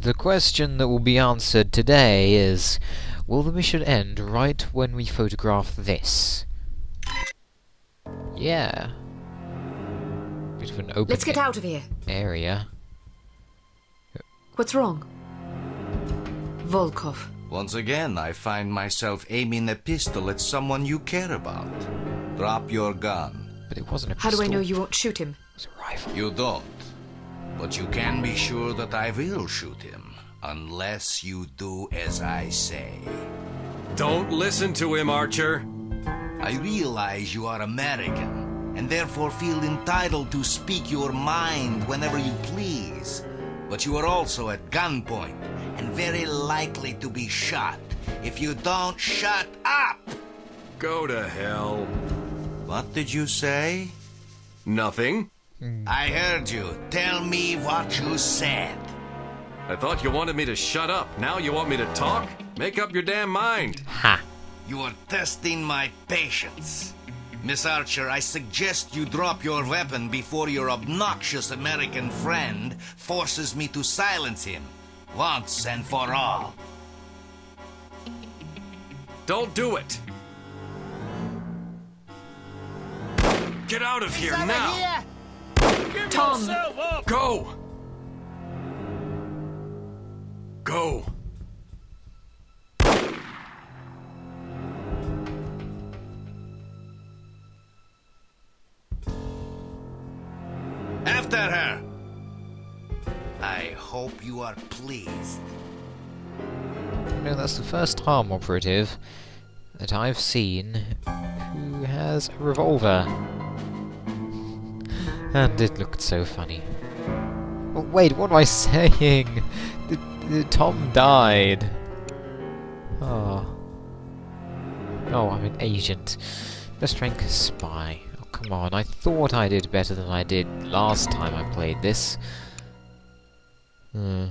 The question that will be answered today is, will the mission end right when we photograph this? Yeah. Bit of an open Let's get out of here. area. What's wrong? Volkov. Once again, I find myself aiming a pistol at someone you care about. Drop your gun. But it wasn't a How pistol. do I know you won't shoot him? It was a rifle. You don't. But you can be sure that I will shoot him, unless you do as I say. Don't listen to him, Archer. I realize you are American, and therefore feel entitled to speak your mind whenever you please. But you are also at gunpoint, and very likely to be shot if you don't shut up! Go to hell. What did you say? Nothing. I heard you. Tell me what you said. I thought you wanted me to shut up. Now you want me to talk? Make up your damn mind. Ha! You are testing my patience. Miss Archer, I suggest you drop your weapon before your obnoxious American friend forces me to silence him, once and for all. Don't do it. Get out of here now. Tom! Go. Go. After her! I hope you are pleased. No, that's the first harm operative that I've seen who has a revolver. And it looked so funny. Oh, wait, what am I saying? Tom died. Oh. Oh, I'm an agent. Best rank spy. Oh, come on, I thought I did better than I did last time I played this. Oh,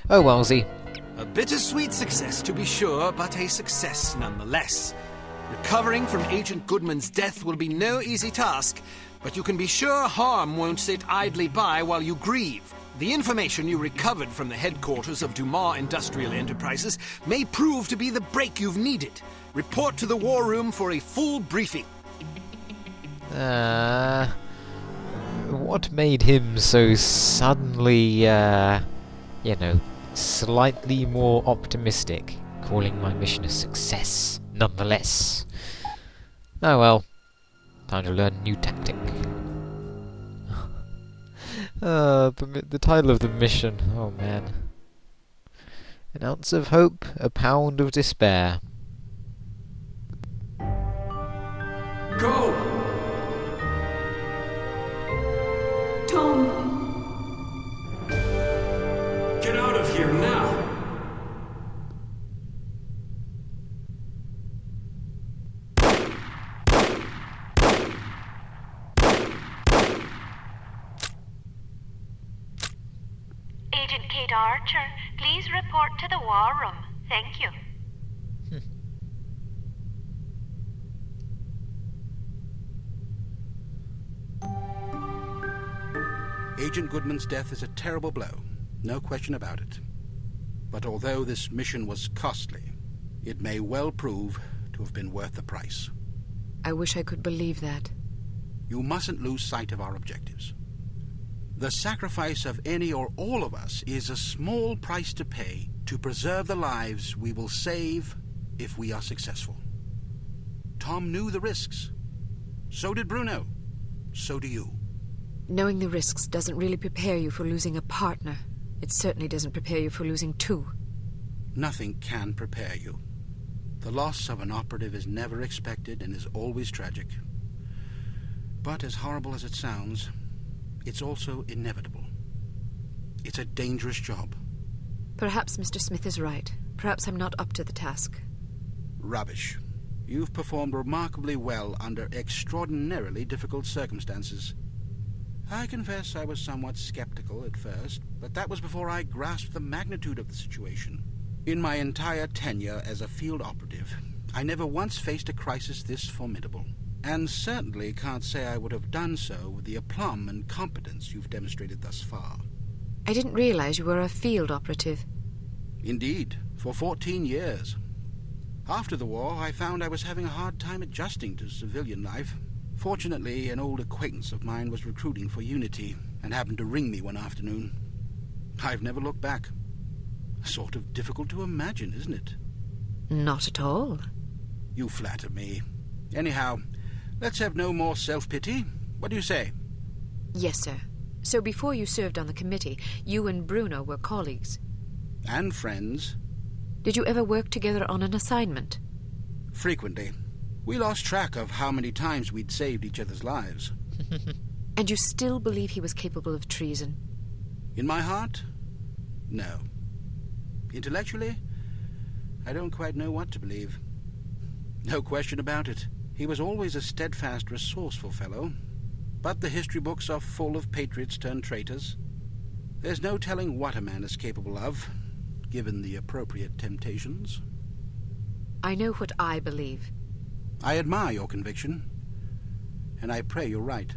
wellsy. A bittersweet success, to be sure, but a success nonetheless. Recovering from Agent Goodman's death will be no easy task, but you can be sure harm won't sit idly by while you grieve. The information you recovered from the headquarters of Dumas Industrial Enterprises may prove to be the break you've needed. Report to the war room for a full briefing. What made him so suddenly, you know, slightly more optimistic, calling my mission a success, nonetheless? Oh well, time to learn a new tactic. The title of the mission, oh man. An ounce of hope, a pound of despair. Go. Tom! Get out of here now. Agent Kate Archer, please report to the war room. Thank you. Agent Goodman's death is a terrible blow, no question about it. But although this mission was costly, it may well prove to have been worth the price. I wish I could believe that. You mustn't lose sight of our objectives. The sacrifice of any or all of us is a small price to pay to preserve the lives we will save if we are successful. Tom knew the risks. So did Bruno. So do you. Knowing the risks doesn't really prepare you for losing a partner. It certainly doesn't prepare you for losing two. Nothing can prepare you. The loss of an operative is never expected and is always tragic. But as horrible as it sounds, it's also inevitable. It's a dangerous job. Perhaps Mr. Smith is right. Perhaps I'm not up to the task. Rubbish. You've performed remarkably well under extraordinarily difficult circumstances. I confess I was somewhat skeptical at first, but that was before I grasped the magnitude of the situation. In my entire tenure as a field operative, I never once faced a crisis this formidable, and certainly can't say I would have done so with the aplomb and competence you've demonstrated thus far. I didn't realize you were a field operative. Indeed, for 14 years. After the war, I found I was having a hard time adjusting to civilian life. Fortunately, an old acquaintance of mine was recruiting for Unity and happened to ring me one afternoon. I've never looked back. Sort of difficult to imagine, isn't it? Not at all. You flatter me. Anyhow, let's have no more self-pity. What do you say? Yes, sir. So before you served on the committee, you and Bruno were colleagues. And friends. Did you ever work together on an assignment? Frequently. We lost track of how many times we'd saved each other's lives. And you still believe he was capable of treason? In my heart? No. Intellectually? I don't quite know what to believe. No question about it. He was always a steadfast, resourceful fellow. But the history books are full of patriots turned traitors. There's no telling what a man is capable of, given the appropriate temptations. I know what I believe. I admire your conviction, and I pray you're right.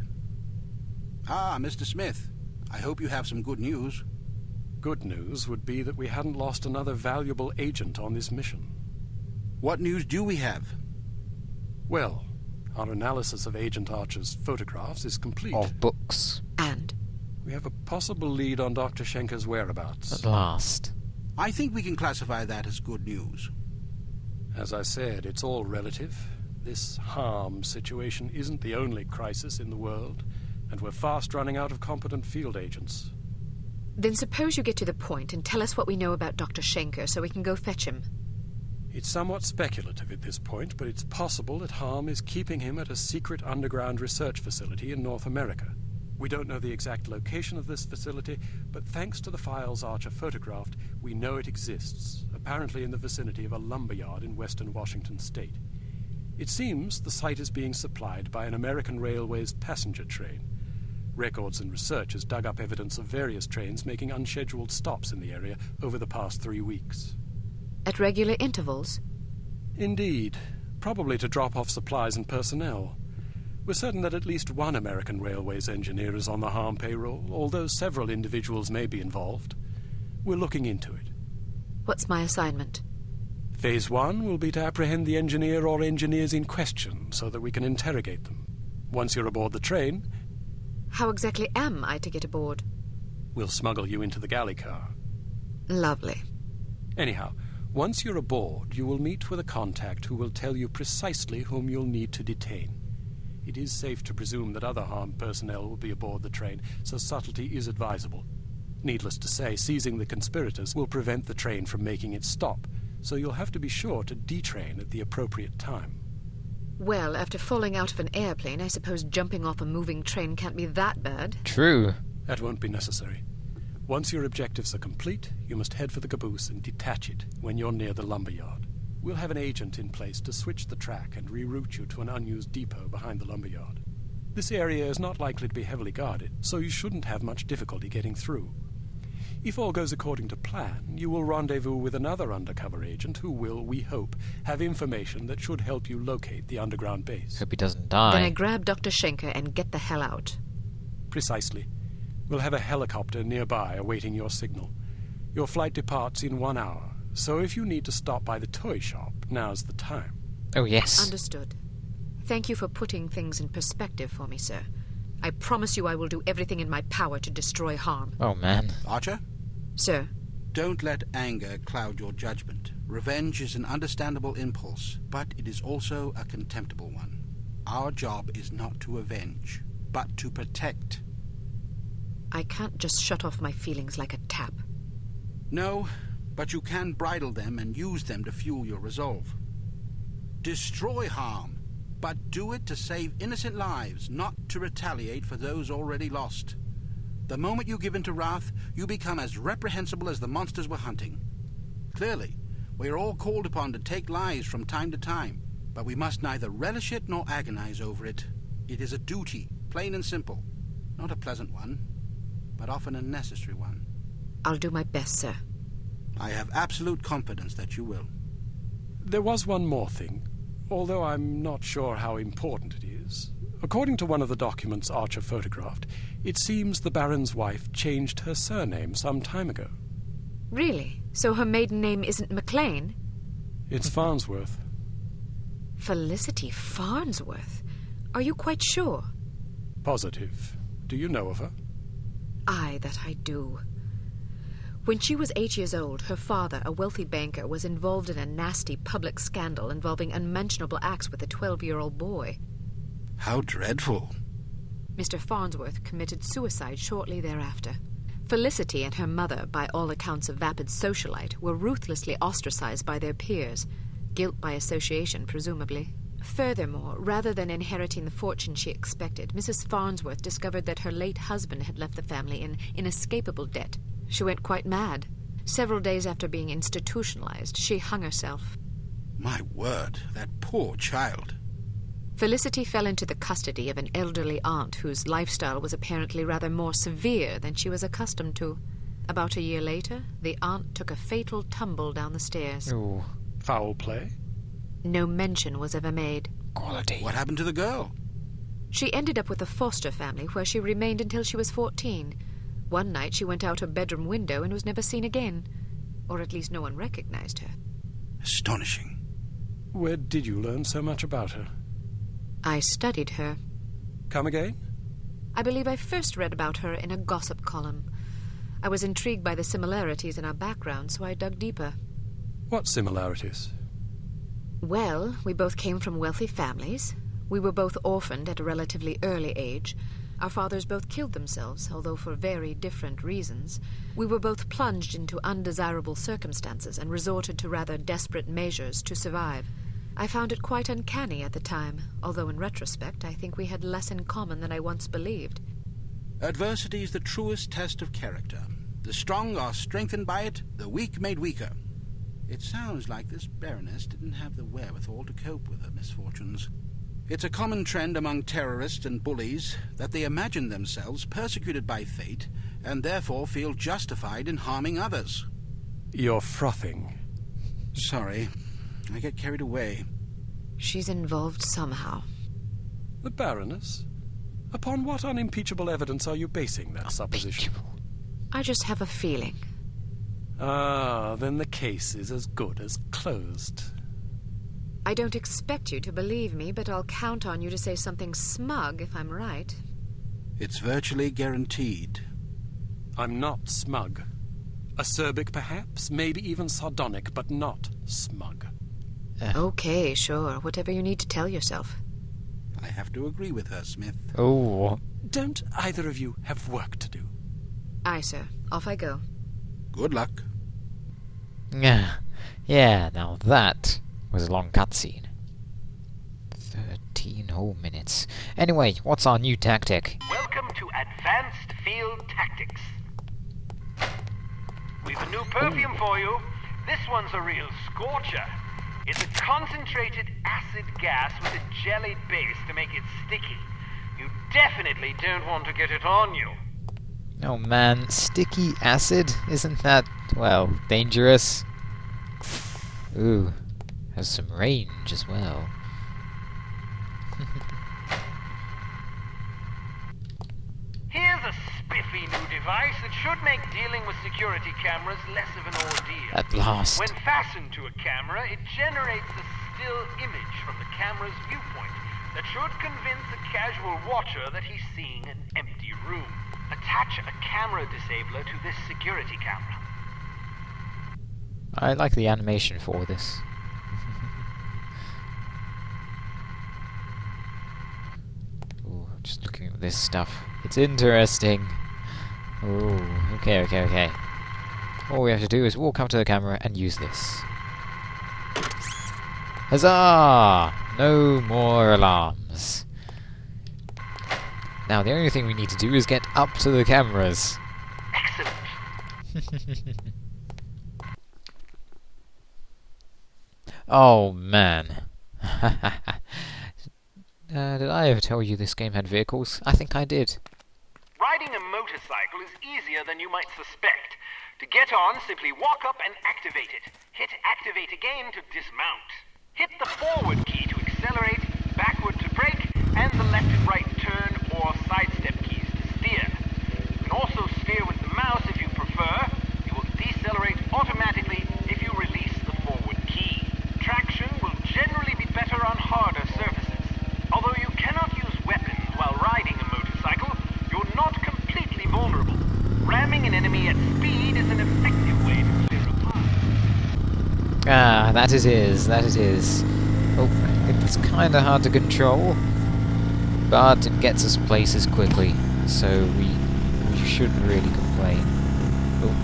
Ah, Mr. Smith, I hope you have some good news. Good news would be that we hadn't lost another valuable agent on this mission. What news do we have? Well, our analysis of Agent Archer's photographs is complete. Of books. And? We have a possible lead on Dr. Schenker's whereabouts. At last. I think we can classify that as good news. As I said, it's all relative. This harm situation isn't the only crisis in the world, and we're fast running out of competent field agents. Then suppose you get to the point and tell us what we know about Dr. Schenker so we can go fetch him. It's somewhat speculative at this point, but it's possible that Harm is keeping him at a secret underground research facility in North America. We don't know the exact location of this facility, but thanks to the files Archer photographed, we know it exists, apparently in the vicinity of a lumberyard in western Washington state. It seems the site is being supplied by an American Railways passenger train. Records and research has dug up evidence of various trains making unscheduled stops in the area over the past 3 weeks. At regular intervals? Indeed. Probably to drop off supplies and personnel. We're certain that at least one American Railways engineer is on the Harm payroll, although several individuals may be involved. We're looking into it. What's my assignment? Phase 1 will be to apprehend the engineer or engineers in question so that we can interrogate them. Once you're aboard the train... How exactly am I to get aboard? We'll smuggle you into the galley car. Lovely. Anyhow, once you're aboard, you will meet with a contact who will tell you precisely whom you'll need to detain. It is safe to presume that other Harm personnel will be aboard the train, so subtlety is advisable. Needless to say, seizing the conspirators will prevent the train from making its stop, so you'll have to be sure to detrain at the appropriate time. Well, after falling out of an airplane, I suppose jumping off a moving train can't be that bad. True. That won't be necessary. Once your objectives are complete, you must head for the caboose and detach it when you're near the lumberyard. We'll have an agent in place to switch the track and reroute you to an unused depot behind the lumberyard. This area is not likely to be heavily guarded, so you shouldn't have much difficulty getting through. If all goes according to plan, you will rendezvous with another undercover agent who will, we hope, have information that should help you locate the underground base. Hope he doesn't die. Then I grab Dr. Schenker and get the hell out. Precisely. We'll have a helicopter nearby awaiting your signal. Your flight departs in 1 hour, so if you need to stop by the toy shop, now's the time. Oh, yes. Understood. Thank you for putting things in perspective for me, sir. I promise you I will do everything in my power to destroy Harm. Oh, man. Archer? Sir? Don't let anger cloud your judgment. Revenge is an understandable impulse, but it is also a contemptible one. Our job is not to avenge, but to protect. I can't just shut off my feelings like a tap. No, but you can bridle them and use them to fuel your resolve. Destroy Harm, but do it to save innocent lives, not to retaliate for those already lost. The moment you give in to wrath, you become as reprehensible as the monsters we're hunting. Clearly, we are all called upon to take lives from time to time, but we must neither relish it nor agonize over it. It is a duty, plain and simple. Not a pleasant one, but often a necessary one. I'll do my best, sir. I have absolute confidence that you will. There was one more thing, although I'm not sure how important it is. According to one of the documents Archer photographed, It seems the Baron's wife changed her surname some time ago. Really? So her maiden name isn't McLean? It's Farnsworth. Felicity Farnsworth? Are you quite sure? Positive. Do you know of her? Aye, that I do. When she was 8 years old, her father, a wealthy banker, was involved in a nasty public scandal involving unmentionable acts with a 12-year-old boy. How dreadful. Mr. Farnsworth committed suicide shortly thereafter. Felicity and her mother, by all accounts a vapid socialite, were ruthlessly ostracized by their peers. Guilt by association, presumably. Furthermore, rather than inheriting the fortune she expected, Mrs. Farnsworth discovered that her late husband had left the family in inescapable debt. She went quite mad. Several days after being institutionalized, she hung herself. My word, that poor child. Felicity fell into the custody of an elderly aunt whose lifestyle was apparently rather more severe than she was accustomed to. About a year later, the aunt took a fatal tumble down the stairs. Ooh, Foul play? No mention was ever made. quality. What happened to the girl? She ended up with a foster family where she remained until she was 14. One night she went out her bedroom window and was never seen again. Or at least no one recognized her. Astonishing. Where did you learn so much about her? I studied her. Come again? I believe I first read about her in a gossip column. I was intrigued by the similarities in our background, so I dug deeper. What similarities? Well, we both came from wealthy families. We were both orphaned at a relatively early age. Our fathers both killed themselves, although for very different reasons. We were both plunged into undesirable circumstances and resorted to rather desperate measures to survive. I found it quite uncanny at the time, although in retrospect I think we had less in common than I once believed. Adversity is the truest test of character. The strong are strengthened by it, the weak made weaker. It sounds like this Baroness didn't have the wherewithal to cope with her misfortunes. It's a common trend among terrorists and bullies that they imagine themselves persecuted by fate and therefore feel justified in harming others. You're frothing. Sorry, I get carried away. She's involved somehow. The Baroness? Upon what unimpeachable evidence are you basing that supposition? I just have a feeling. Ah, then the case is as good as closed. I don't expect you to believe me, but I'll count on you to say something smug if I'm right. It's virtually guaranteed. I'm not smug. Acerbic, perhaps, maybe even sardonic, but not smug. Okay, sure. Whatever you need to tell yourself. I have to agree with her, Smith. Oh, Don't either of you have work to do? Aye, sir. Off I go. Good luck. yeah, now that was a long cutscene. 13 whole minutes. Anyway, what's our new tactic? Welcome to Advanced Field Tactics. We've a new perfume for you. This one's a real scorcher. It's a concentrated acid gas with a jellied base to make it sticky. You definitely don't want to get it on you. Oh man, sticky acid? Isn't that, well, dangerous? Ooh, has some range as well. Here's a spiffy new device that should make dealing with security cameras less of an ordeal. At last. When fastened to a camera, it generates a still image from the camera's viewpoint that should convince a casual watcher that he's seeing an empty room. Attach a camera disabler to this security camera. I like the animation for this. Ooh, just looking at this stuff. It's interesting. Ooh, okay. All we have to do is walk up to the camera and use this. Huzzah! No more alarms. Now, the only thing we need to do is get up to the cameras. Excellent. Oh, man. Did I ever tell you this game had vehicles? I think I did. Riding a motorcycle is easier than you might suspect. To get on, simply walk up and activate it. Hit activate again to dismount. Hit the forward key to accelerate, backward to brake, and the left and right turn or sidestep keys to steer. Ah, that it is, that it is. Oh, it's kinda hard to control, but it gets us places quickly, so we shouldn't really complain. Oh,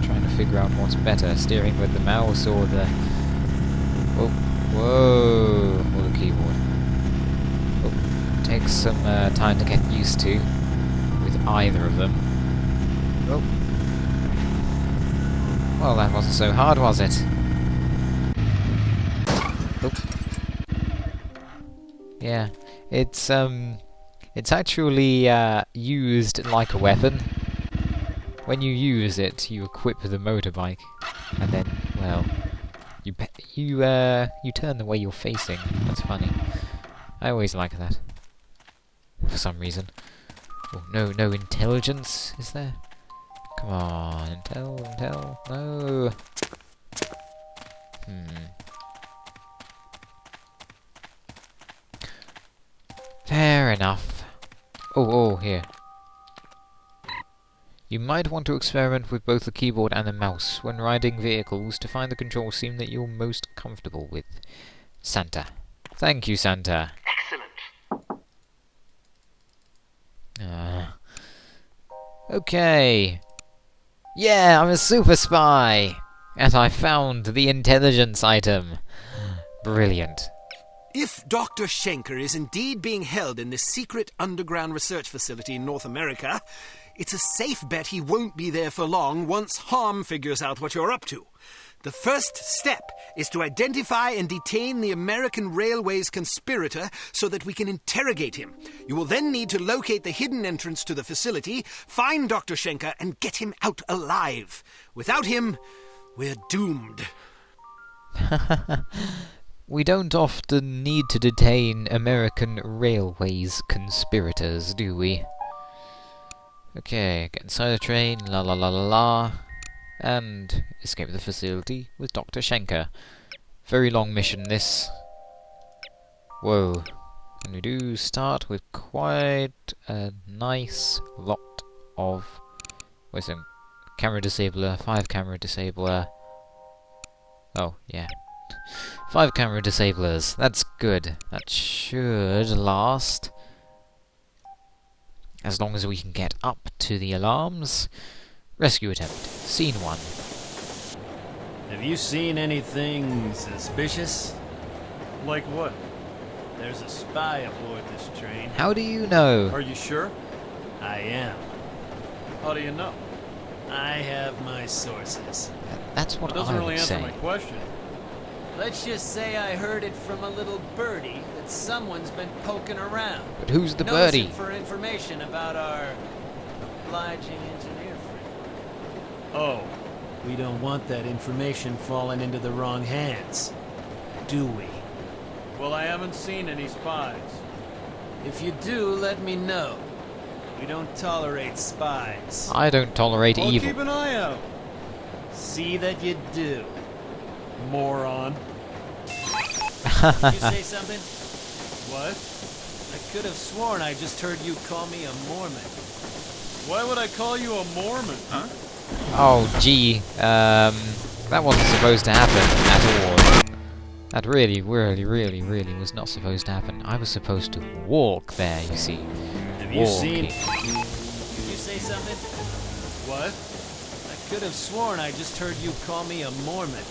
trying to figure out what's better, steering with the mouse or the... Oh, whoa, or the keyboard. Oh, takes some time to get used to with either of them. Oh. Well, that wasn't so hard, was it? Oh. Yeah, it's actually used like a weapon. When you use it, you equip the motorbike, and then, well, you turn the way you're facing. That's funny. I always like that, for some reason. Oh, no intelligence, is there? Come on, Intel, no. Fair enough. Oh, here. You might want to experiment with both the keyboard and the mouse when riding vehicles to find the control scheme that you're most comfortable with. Santa. Thank you, Santa. Excellent. Okay. Yeah, I'm a super spy! And I found the intelligence item. Brilliant. If Dr. Schenker is indeed being held in this secret underground research facility in North America, it's a safe bet he won't be there for long once Harm figures out what you're up to. The first step is to identify and detain the American Railways conspirator so that we can interrogate him. You will then need to locate the hidden entrance to the facility, find Dr. Schenker, and get him out alive. Without him, we're doomed. We don't often need to detain American Railways conspirators, do we? Okay, get inside the train, la la la la la, and escape the facility with Dr. Schenker. Very long mission, this. Whoa. And we do start with quite a nice lot of... where's the camera disabler, 5 camera disabler... Oh, yeah. 5 camera disablers, that's good. That should last as long as we can get up to the alarms. Rescue attempt. Scene 1. Have you seen anything suspicious? Like what? There's a spy aboard this train. How do you know? Are you sure? I am. How do you know? I have my sources. That's what It doesn't I really would answer say. my question. Let's just say I heard it from a little birdie that someone's been poking around. But who's the Nosing birdie? for information about our obliging engineer friend. Oh. We don't want that information falling into the wrong hands, do we? Well, I haven't seen any spies. If you do, let me know. We don't tolerate spies. I don't tolerate I'll evil. keep an eye out. See that you do. Moron. Did you say something? What? I could have sworn I just heard you call me a Mormon. Why would I call you a Mormon, huh? Oh, gee. That wasn't supposed to happen at all. That really was not supposed to happen. I was supposed to walk there, you see. Have you seen... Walking. Did you say something? What? I could have sworn I just heard you call me a Mormon.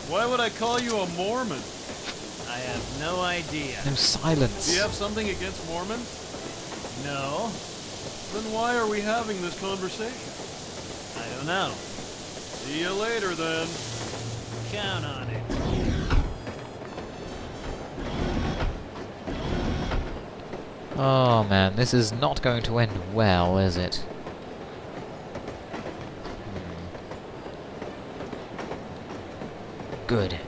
Why would I call you a Mormon? I have no idea. No silence. Do you have something against Mormons? No, Then why are we having this conversation? I don't know. See you later, then. Count on it. Oh man, this is not going to end well, is it? Good.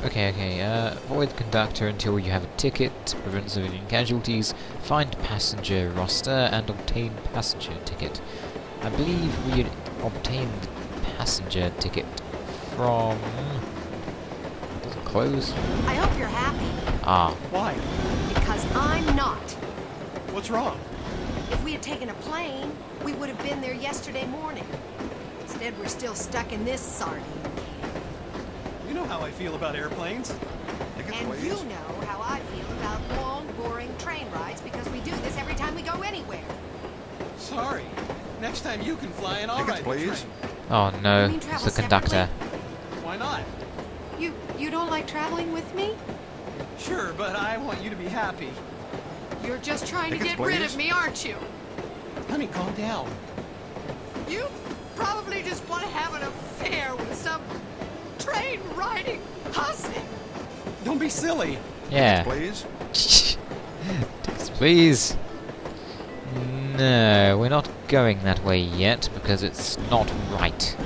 Okay, avoid the conductor until you have a ticket, prevent civilian casualties, find passenger roster, and obtain passenger ticket. I believe we obtained the passenger ticket from... Does it close? I hope you're happy, Ah. Why? because I'm not. What's wrong? If we had taken a plane, we would have been there yesterday morning. Instead, we're still stuck in this sardine can. You know how I feel about airplanes. And you know how I feel about long, boring train rides because we do this every time we go anywhere. Sorry. Next time you can fly and I'll ride the train. Oh no, You mean it's travel the conductor. Why not? You don't like traveling with me? Sure, but I want you to be happy. You're just trying to get rid of me, aren't you? Honey, calm down. You probably just want to have an affair with some train-riding hussy. Don't be silly. Yeah. Please. Tickets, please. No, we're not going that way yet because it's not right.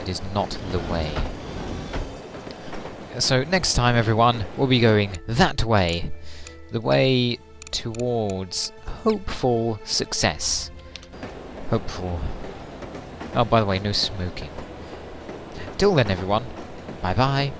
It is not the way. So next time, everyone, we'll be going that way. The way towards hopeful success. Hopeful. Oh, by the way, no smoking. Till then, everyone. Bye-bye.